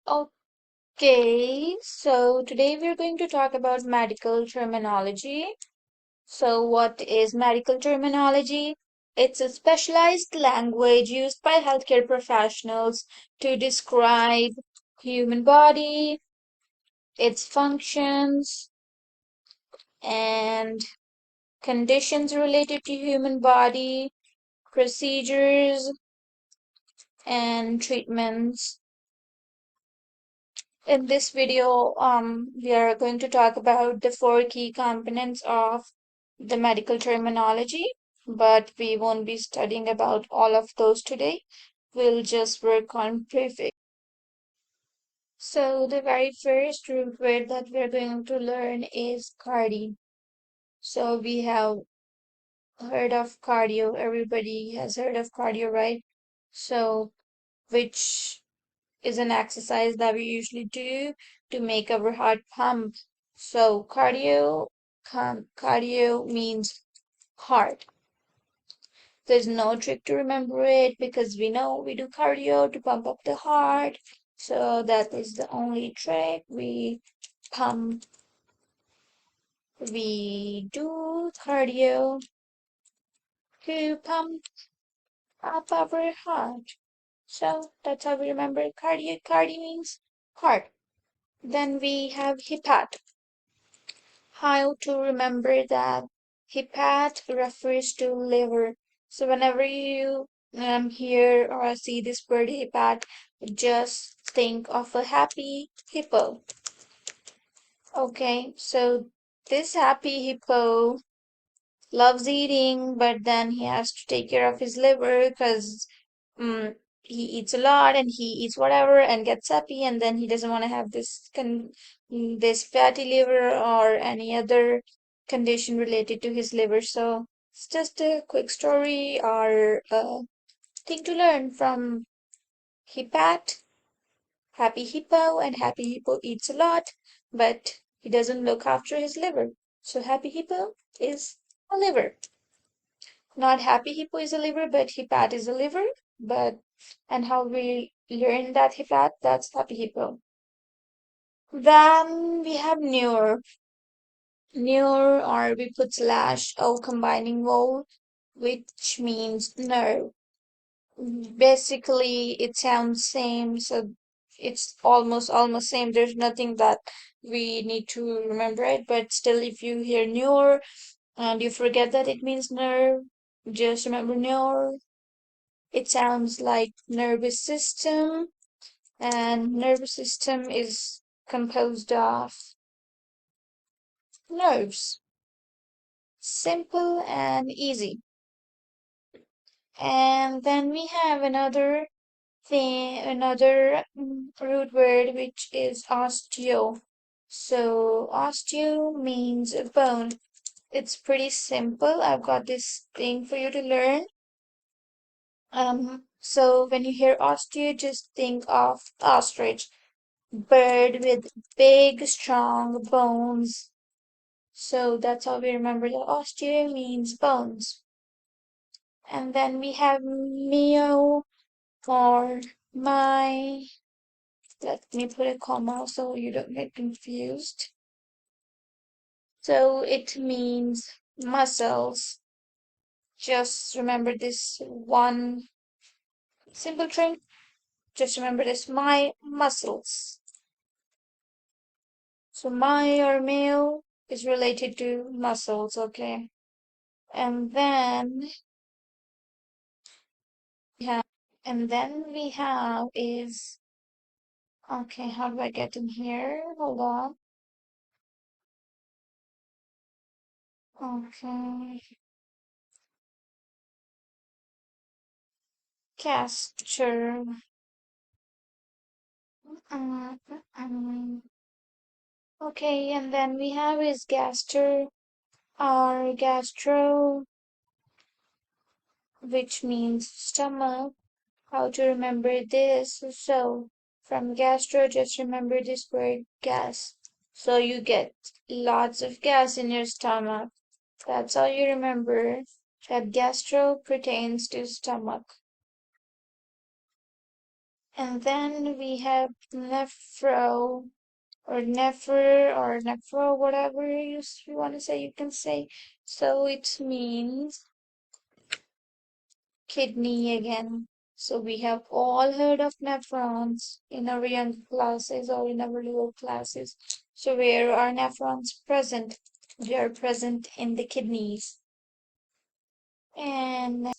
Okay, so today we're going to talk about medical terminology. So, what is medical terminology? It's a specialized language used by healthcare professionals to describe human body, its functions, and conditions related to human body, procedures, and treatments. In this video, we are going to talk about the four key components of the medical terminology, but we won't be studying about all of those today. We'll just work on prefix. So the very first root word that we're going to learn is cardi. So we have heard of cardio. Everybody has heard of cardio, right? So which is an exercise that we usually do to make our heart pump. So cardio means heart. There's no trick to remember it because we know we do cardio to pump up the heart. So that is the only trick. Pump, we do cardio to pump up our heart. So that's how we remember cardio. Cardio means heart. Then we have hepat. How to remember that hepat refers to liver. So whenever you hear or see this word hepat, just think of a happy hippo. Okay, so this happy hippo loves eating, but then he has to take care of his liver because he eats a lot and he eats whatever and gets happy, and then he doesn't want to have this fatty liver or any other condition related to his liver. So it's just a quick story or a thing to learn from Hippat. Happy hippo, and happy hippo eats a lot, but he doesn't look after his liver. So happy hippo is a liver. Not happy hippo is a liver, but hippat is a liver. But and how we learn that hippat, that's happy hippo. Then we have newer. Newer, or we put slash o combining vowel, which means nerve. Basically, it sounds same, so it's almost same. There's nothing that we need to remember it, but still, if you hear newer and you forget that it means nerve, just remember newer. It sounds like nervous system, and nervous system is composed of nerves. Simple and easy. And then we have another root word, which is osteo. So osteo means bone. It's pretty simple. I've got this thing for you to learn. So when you hear osteo, just think of ostrich, bird with big, strong bones. So that's how we remember that osteo means bones. And then we have mio or my. Let me put a comma so you don't get confused. So it means muscles. Just remember this one simple trick. Just remember this, my muscles. So my or male is related to muscles, okay? And then we have, and then we have is, okay, how do I get in here? Hold on. Okay. Castor. Mm, Okay, and then we have is gaster or gastro, which means stomach. How to remember this? So, from gastro, just remember this word gas. So you get lots of gas in your stomach. That's all you remember. That gastro pertains to stomach. And then we have nephro or nephro, whatever you want to say, you can say. So it means kidney again. So we have all heard of nephrons in our young classes or in our lower classes. So where are nephrons present? They are present in the kidneys. And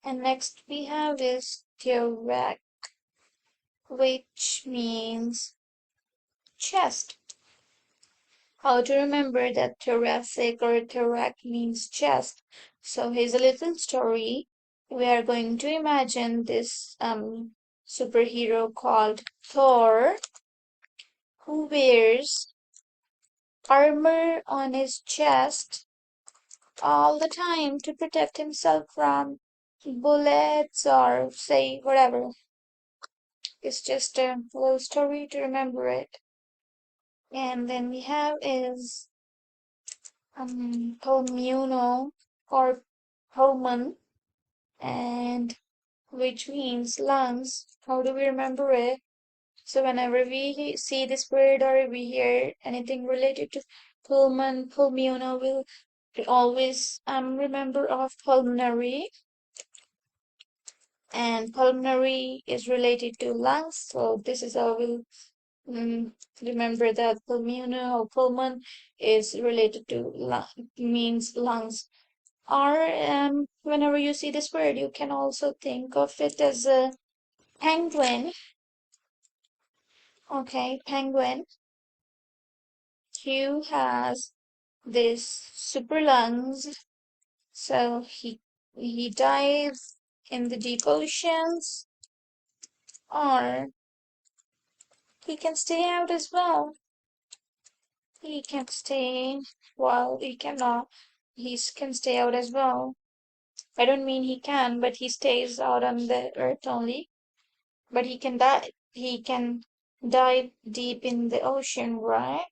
next we have is thorax, which means chest. How to remember that thoracic or thorax means chest? So here's a little story. We are going to imagine this superhero called Thor, who wears armor on his chest all the time to protect himself from bullets or say whatever. It's just a little story to remember it. And then we have is pulmono or pulmon, and which means lungs. How do we remember it? So whenever we see this word or we hear anything related to pulmono, we'll always remember of pulmonary, and pulmonary is related to lungs. So this is how we'll remember that pulmono or pulmon is related to means lungs. Or whenever you see this word, you can also think of it as a penguin. Okay, penguin, who has this super lungs, so he dives in the deep oceans, or he can stay out as well. He can stay, well, he cannot. He can stay out as well. I don't mean he can, but he stays out on the earth only. But he can die. He can dive deep in the ocean, right?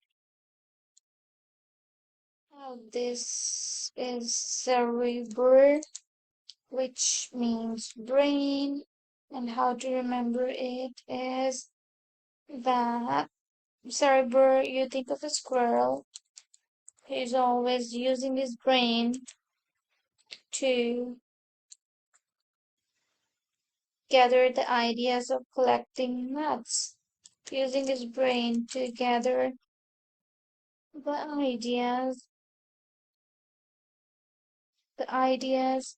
This is cerebral, which means brain. And how to remember it is that cerebral, you think of a squirrel. He's always using his brain to gather the ideas of collecting nuts. Using his brain to gather the ideas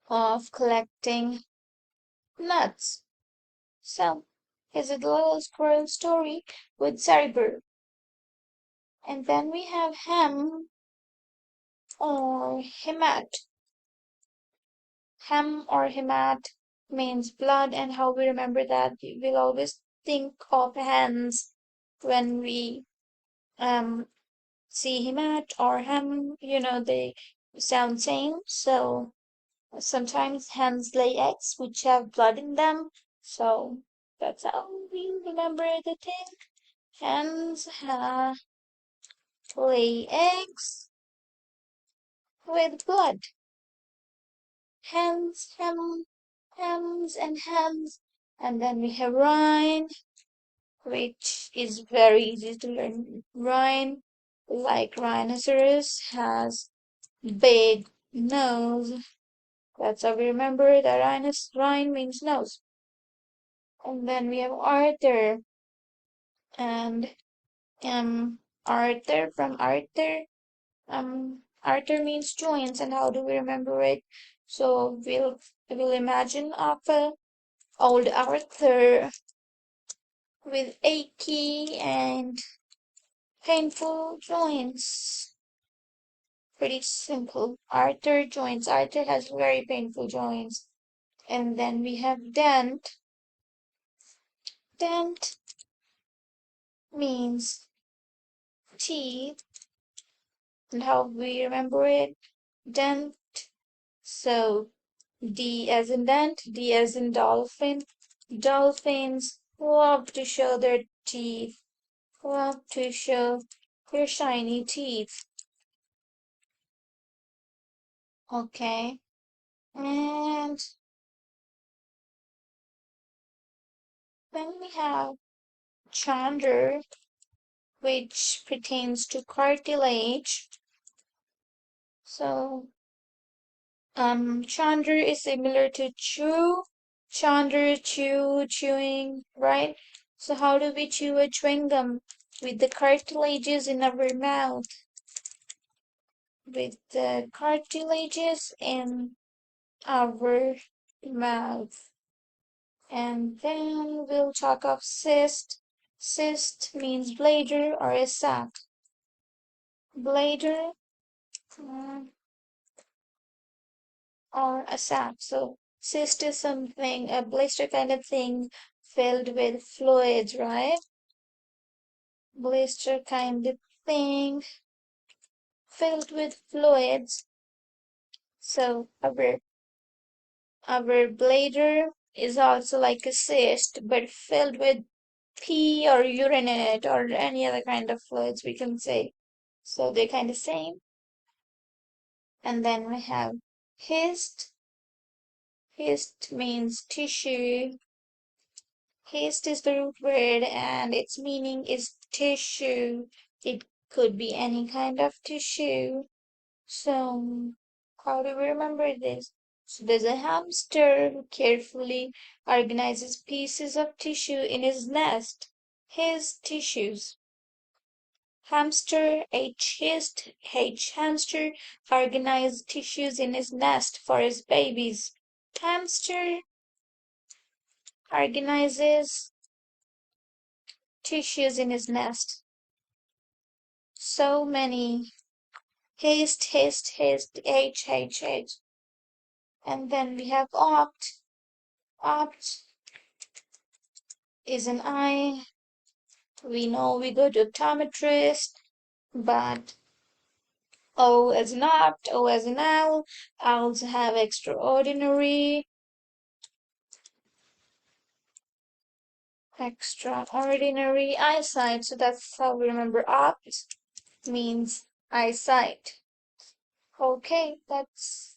of collecting nuts. So, here's a little squirrel story with cerebral. And then we have hem or hemat. Hem or hemat means blood, and how we remember that, we'll always think of hands when we um see hemat or hem, they sound same. So sometimes hens lay eggs which have blood in them. So that's how we remember the thing. Hens lay eggs with blood. Hens, hens, and hens. And then we have rhine, which is very easy to learn. Rhine, like rhinoceros, has big nose. That's how we remember that rhine means nose. And then we have Arthur, and Arthur from Arthur means joints, and how do we remember it? So we'll imagine of a old Arthur with achy and painful joints. Pretty simple. Arthur joints. Arthur has very painful joints. And then we have dent. Dent means teeth, and how we remember it? Dent. So D as in dent, D as in dolphin. Dolphins love to show their teeth, love to show their shiny teeth. Okay, and Then we have Chandra, which pertains to cartilage. So, Chandra is similar to chew. Chandra, chew, chewing, right? So how do we chew a chewing gum? With the cartilages in our mouth. With the cartilages in our mouth. And then we'll talk of cyst. Cyst means bladder or a sac. Bladder or a sac. So cyst is something, a blister kind of thing filled with fluids, right? Blister kind of thing filled with fluids. So our bladder is also like a cyst, but filled with pee or urine in it or any other kind of fluids we can say. So they're kind of same. And then we have hist. Hist means tissue. Hist is the root word and its meaning is tissue. It could be any kind of tissue. So how do we remember this? So there's a hamster who carefully organizes pieces of tissue in his nest. His tissues. Hamster, H hamster, organized tissues in his nest for his babies. Hamster organizes tissues in his nest. So many. Haste, H. And then we have opt. Opt is an eye. We know we go to optometrist, but O as an opt, O as an owl. Owls have extraordinary eyesight. So that's how we remember opt means eyesight. Okay, that's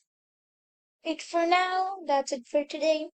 it for now. That's it for today.